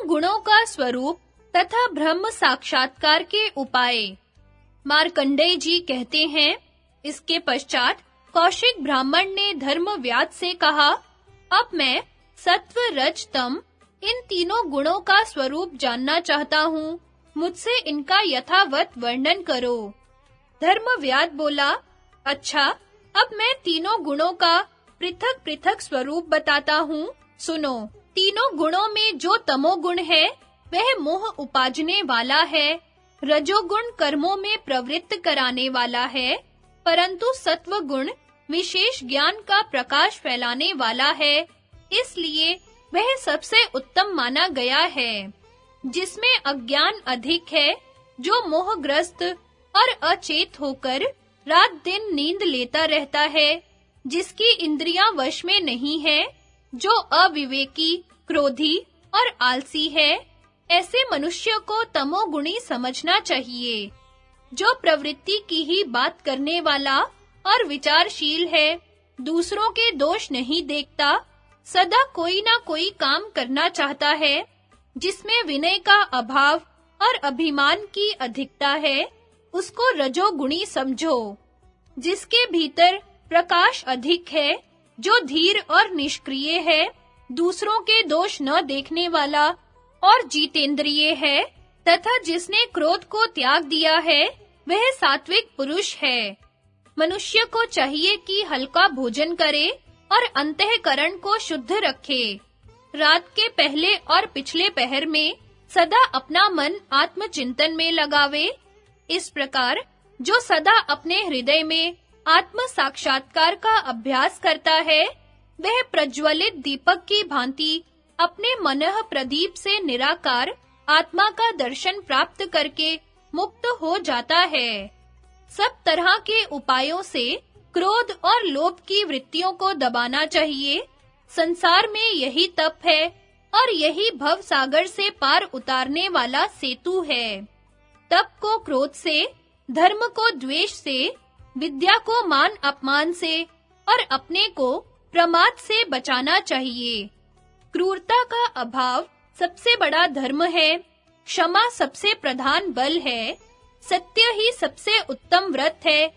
गुणों का स्वरूप तथा ब्रह्म साक्षात्कार के उपाय। मार्कंडेय जी कहते हैं, इसके पश्चात कौशिक ब्राह्मण ने धर्मव्याध से कहा, अब मैं सत्व रज तम इन तीनों गुणों का स्वरूप जानना चाहता हूँ, मुझसे इनका यथावत वर्णन करो। धर्मव्याध बोला, अच्छा, अब मैं तीनों गुणों का पृथक-पृथक स्वरूप बताता हूँ, सुनो। तीनों गुणों में जो तमोगुण है वह मोह उपाजने वाला है, रजोगुण कर्मों में प्रवृत्त कराने वाला है, परंतु सत्वगुण विशेष ज्ञान का प्रकाश फैलाने वाला है, इसलिए वह सबसे उत्तम माना गया है। जिसमें अज्ञान अधिक है, जो मोहग्रस्त और अचेत होकर रात दिन नींद लेता रहता है, जिसकी इंद्रियां वश में नहीं है, जो अविवेकी, क्रोधी और आलसी है, ऐसे मनुष्य को तमोगुणी समझना चाहिए। जो प्रवृत्ति की ही बात करने वाला और विचारशील है, दूसरों के दोष नहीं देखता, सदा कोई ना कोई काम करना चाहता है, जिसमें विनय का अभाव और अभिमान की अधिकता है, उसको रजोगुणी समझो। जिसके भीतर प्रकाश अधिक है, जो धीर और निष्क्रिय है, दूसरों के दोष न देखने वाला और जितेंद्रिय है, तथा जिसने क्रोध को त्याग दिया है, वह सात्विक पुरुष है। मनुष्य को चाहिए कि हल्का भोजन करे और अंतःकरण को शुद्ध रखे। रात के पहले और पिछले पहर में सदा अपना मन आत्मचिंतन में लगावे। इस प्रकार जो सदा अपने हृदय में आत्म साक्षात्कार का अभ्यास करता है, वह प्रज्वलित दीपक की भांति अपने मनः प्रदीप से निराकार आत्मा का दर्शन प्राप्त करके मुक्त हो जाता है। सब तरह के उपायों से क्रोध और लोभ की वृत्तियों को दबाना चाहिए। संसार में यही तप है और यही भव सागर से पार उतारने वाला सेतु है। तप को क्रोध से, धर्म को द्वेष से, विद्या को मान अपमान से और अपने को प्रमाद से बचाना चाहिए। क्रूरता का अभाव सबसे बड़ा धर्म है, क्षमा सबसे प्रधान बल है, सत्य ही सबसे उत्तम व्रत है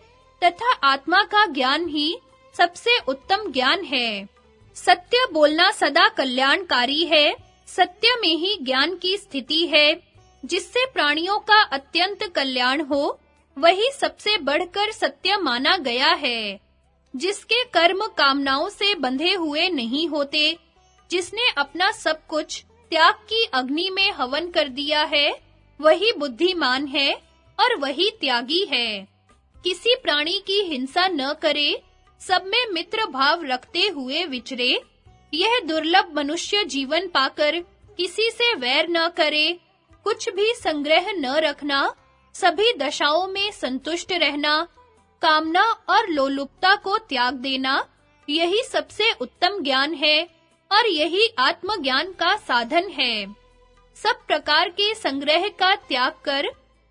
तथा आत्मा का ज्ञान ही सबसे उत्तम ज्ञान है। सत्य बोलना सदा कल्याणकारी है, सत्य में ही ज्ञान की स्थिति है। जिससे प्राणियों का अत्यंत कल्याण हो, वही सबसे बढ़कर सत्य माना गया है। जिसके कर्म कामनाओं से बंधे हुए नहीं होते, जिसने अपना सब कुछ त्याग की अग्नि में हवन कर दिया है, वही बुद्धिमान है और वही त्यागी है। किसी प्राणी की हिंसा न करे, सब में मित्र भाव रखते हुए विचरे। यह दुर्लभ मनुष्य जीवन पाकर किसी से वैर न करे, कुछ भी संग्रह न रखना, सभी दशाओं में संतुष्ट रहना, कामना और लोलुपता को त्याग देना, यही सबसे उत्तम ज्ञान है और यही आत्मज्ञान का साधन है। सब प्रकार के संग्रह का त्याग कर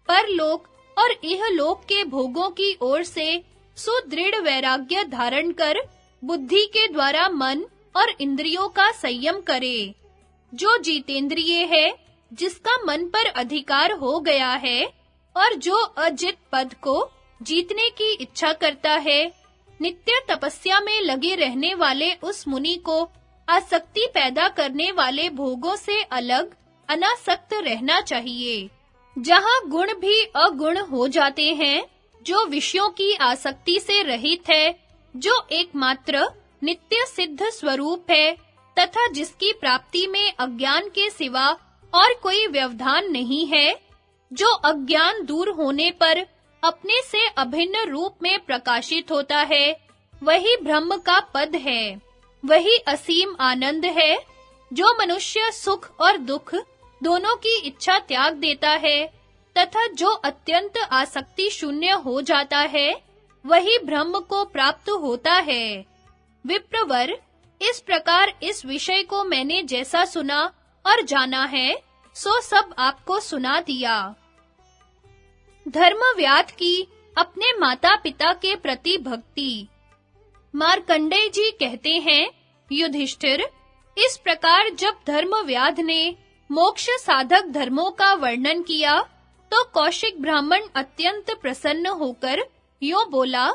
परलोक और इहलोक के भोगों की ओर से सुदृढ़ वैराग्य धारण कर बुद्धि के द्वारा मन और इंद्रियों का संयम करे। जो जितेंद्रिय है, जिसका मन पर अधिकार हो गया है और जो अजित पद को जीतने की इच्छा करता है, नित्य तपस्या में लगे रहने वाले उस मुनि को आसक्ति पैदा करने वाले भोगों से अलग अनासक्त रहना चाहिए। जहाँ गुण भी अगुण हो जाते हैं, जो विषयों की आसक्ति से रहित है, जो एकमात्र नित्य सिद्ध स्वरूप है तथा जिसकी प्राप्ति में अज्ञान के सिवा और कोई व्यवधान नहीं है, जो अज्ञान दूर होने पर अपने से अभिन्न रूप में प्रकाशित होता है, वही ब्रह्म का पद है, वही असीम आनंद है। जो मनुष्य सुख और दुख दोनों की इच्छा त्याग देता है तथा जो अत्यंत आसक्ति शून्य हो जाता है, वही ब्रह्म को प्राप्त होता है। विप्रवर, इस प्रकार इस विषय को मैंने जैसा सुना और जाना है, सो सब आपको सुना दिया। धर्मव्याध की अपने माता-पिता के प्रति भक्ति। मार्कंडेय जी कहते हैं, युधिष्ठिर, इस प्रकार जब धर्मव्याध ने मोक्ष साधक धर्मों का वर्णन किया तो कौशिक ब्राह्मण अत्यंत प्रसन्न होकर यूं बोला,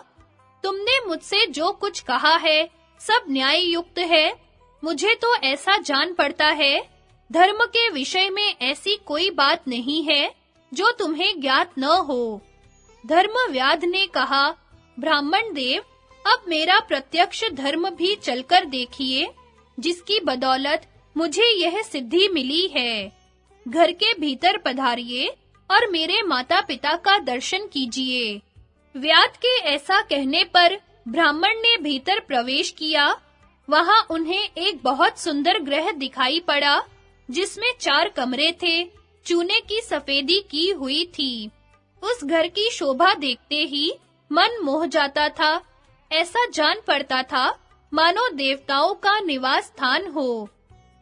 तुमने मुझसे जो कुछ कहा है सब न्याय युक्त है। मुझे तो ऐसा जान पड़ता है धर्म के विषय में ऐसी कोई बात नहीं है जो तुम्हें ज्ञात न हो। धर्मव्याध ने कहा, ब्राह्मण देव, अब मेरा प्रत्यक्ष धर्म भी चलकर देखिए, जिसकी बदौलत मुझे यह सिद्धि मिली है। घर के भीतर पधारिए और मेरे माता-पिता का दर्शन कीजिए। व्याध के ऐसा कहने पर ब्राह्मण ने भीतर प्रवेश किया। वहां उन्हें एक बहुत सुंदर गृह दिखाई पड़ा, जिसमें 4 कमरे थे, चूने की सफेदी की हुई थी। उस घर की शोभा देखते ही मन मोह जाता था। ऐसा जान पड़ता था मानो देवताओं का निवास स्थान हो।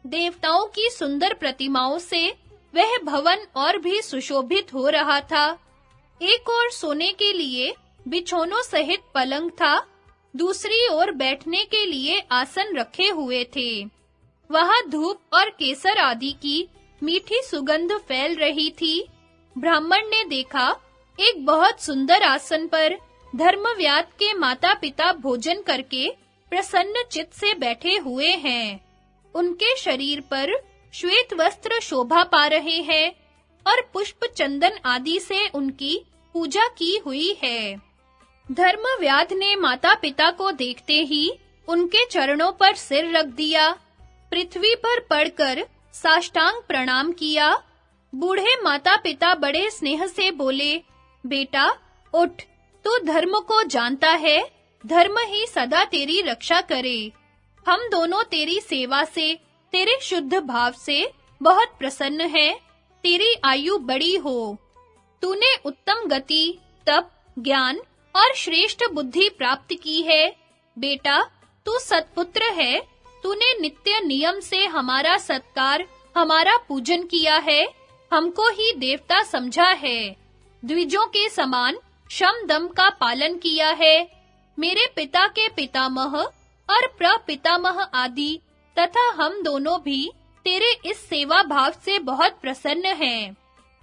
देवताओं की सुंदर प्रतिमाओं से वह भवन और भी सुशोभित हो रहा था। एक ओर सोने के लिए बिछौनों सहित पलंग था, दूसरी ओर बैठने के लिए आसन रखे हुए थे। वहां धूप और केसर आदि की मीठी सुगंध फैल रही थी। ब्राह्मण ने देखा, एक बहुत सुंदर आसन पर धर्मव्याध के माता-पिता भोजन करके प्रसन्न चित्त से बैठे हुए हैं। उनके शरीर पर श्वेत वस्त्र शोभा पा रहे हैं और पुष्प चंदन आदि से उनकी पूजा की हुई है। धर्मव्याध ने माता-पिता को देखते ही उनके चरणों पर सिर रख दिया, पृथ्वी पर पड़कर साष्टांग प्रणाम किया। बूढ़े माता-पिता बड़े स्नेह से बोले, बेटा उठ, तू धर्म को जानता है, धर्म ही सदा तेरी रक्षा करे। हम दोनों तेरी सेवा से, तेरे शुद्ध भाव से बहुत प्रसन्न हैं। तेरी आयु बड़ी हो। तूने उत्तम गति, तप, ज्ञान और श्रेष्ठ बुद्धि प्राप्त की है। बेटा, तू सत्पुत्र है। तूने नित्य नियम से हमारा सत्कार, हमारा पूजन किया है, हमको ही देवता समझा है। द्विजों के समान शम दम का पालन किया है। मेरे पिता के पितामह और प्रपितामह आदि तथा हम दोनों भी तेरे इस सेवा भाव से बहुत प्रसन्न हैं।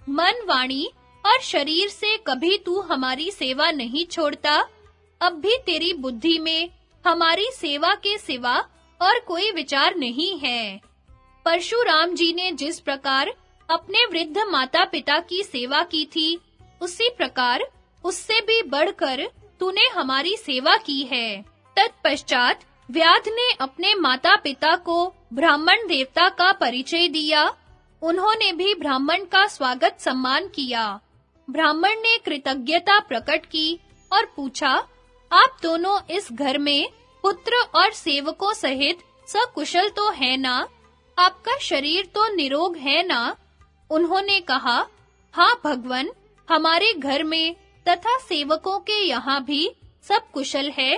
मन, वाणी और शरीर से कभी तू हमारी सेवा नहीं छोड़ता। अब भी तेरी बुद्धि में हमारी सेवा के सिवा और कोई विचार नहीं है। परशुराम जी ने जिस प्रकार अपने वृद्ध माता-पिता की सेवा की थी, उसी प्रकार उससे भी बढ़कर तूने हमारी सेवा की है। तत्पश्चात व्याध ने अपने माता-पिता को ब्राह्मण देवता का परिचय दिया। उन्होंने भी ब्राह्मण का स्वागत सम्मान किया। ब्राह्मण ने कृतज्ञता प्रकट की और पूछा, आप दोनों इस घर में पुत्र और सेवकों सहित सकुशल तो है ना? आपका शरीर तो निरोग है ना? उन्होंने कहा, हाँ भगवन, हमारे घर में तथा सेवकों के यहाँ भी सब कुशल है।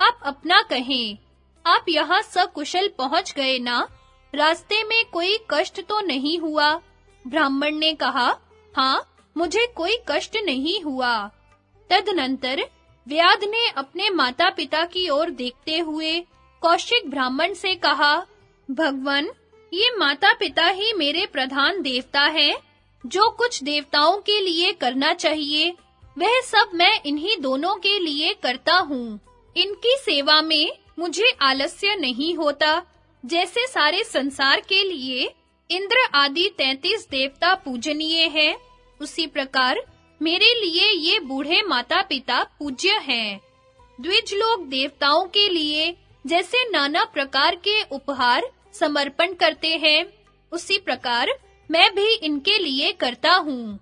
आप अपना कहें, आप यहाँ सकुशल पहुँच गए ना? रास्ते में कोई कष्ट तो नहीं हुआ? ब्राह्मण ने कहा, हाँ, मुझे कोई कष्ट नहीं हुआ। तदनंतर व्याध ने अपने माता-पिता की ओर देखते हुए कौशिक ब्राह्मण से कहा, भगवन, ये माता-पिता ही मेरे प्रधान देवता हैं। जो कुछ देवताओं के लिए करना चाहिए, वह सब मैं इन्हीं दोनों के लिए करता हूँ। इनकी सेवा में मुझे आलस्य नहीं होता। जैसे सारे संसार के लिए इंद्र आदि 33 देवता पूजनीय हैं, उसी प्रकार मेरे लिए ये बूढ़े माता-पिता पूज्य हैं। द्विज लोग देवताओं के लिए जैसे नाना प्रकार के उपहार समर्पण करते हैं, उसी प्रकार मैं भी इनके लिए करता हूँ।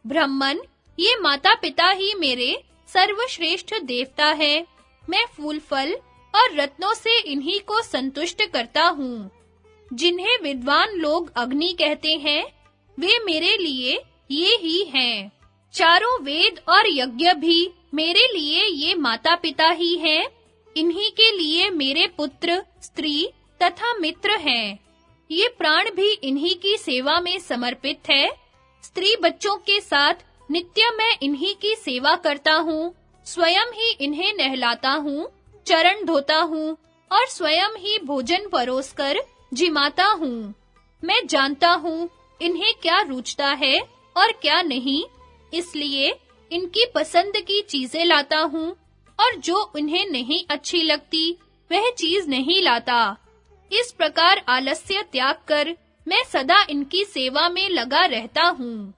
ब्राह्मण, ये माता-पिता ही मेरे सर्वश्रेष्ठ देवता हैं। मैं फूल फल और रत्नों से इन्हीं को संतुष्ट करता हूँ। जिन्हें विद्वान लोग अग्नि कहते हैं, वे मेरे लिए ये ही हैं। चारों वेद और यज्ञ भी मेरे लिए ये माता-पिता ही हैं। इन्हीं के लिए मेरे पुत्र, स्त्री तथा मित्र हैं। ये प्राण भी इन्हीं की सेवा में समर्पित है। स्त्री बच्चों के साथ नित्य मैं इन्हीं की सेवा करता हूँ। स्वयं ही इन्हें नहलाता हूँ, चरण धोता हूँ और स्वयं ही भोजन परोसकर जिमाता हूँ। मैं जानता हूँ इन्हें क्या रुचता है और क्या नहीं, इसलिए इनकी पसंद की चीजें लाता हूँ और जो उन्हें नहीं अच्छी लगती वह चीज नहीं लाता। इस प्रकार आलस्य त्याग कर मैं सदा इनकी सेवा में लगा रहता हूँ।